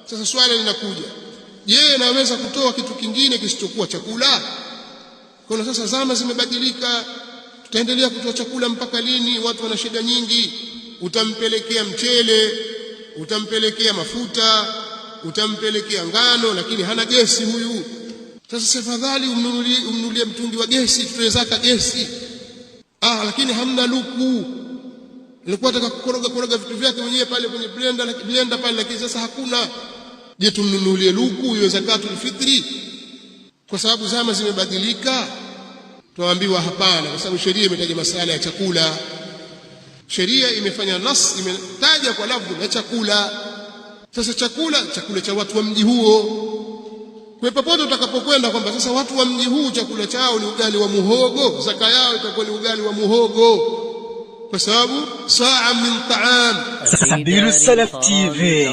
Sasa swali linakuja, je, naweza kutoa kitu kingine kisichokuwa chakula? Kwa sasa zama zimebadilika, tutaendelea kutoa chakula mpaka lini? Watu wana shida nyingi. Utampelekea mchele, utampelekea mafuta, utampelekea ngano, lakini hana gesi huyu. Sasa afadhali umnunulie mtungi wa gesi, tutoe zaka gesi. Lakini hamna luku. Nilikuwa nataka kukoroga vitu vyake mwenyewe pale kwenye blender pale, lakini sasa hakuna. Je, tumnunulie luku hiyo zakatul fitri? Kwa sababu zama zimebadilika? Tuambiwa hapana, kwa sababu sheria imetaja masala ya chakula. Sheria imefanya nas, imetaja kwa lafzi ya chakula. Sasa chakula cha watu wa mji huo. Kwa popote utakapokwenda kwamba sasa watu wa mji huu chakula chao ni ugali wa muhogo, zaka yao itakuwa ni ugali wa muhogo, kwa sababu saa min ta'am. Sabilu Salaf TV.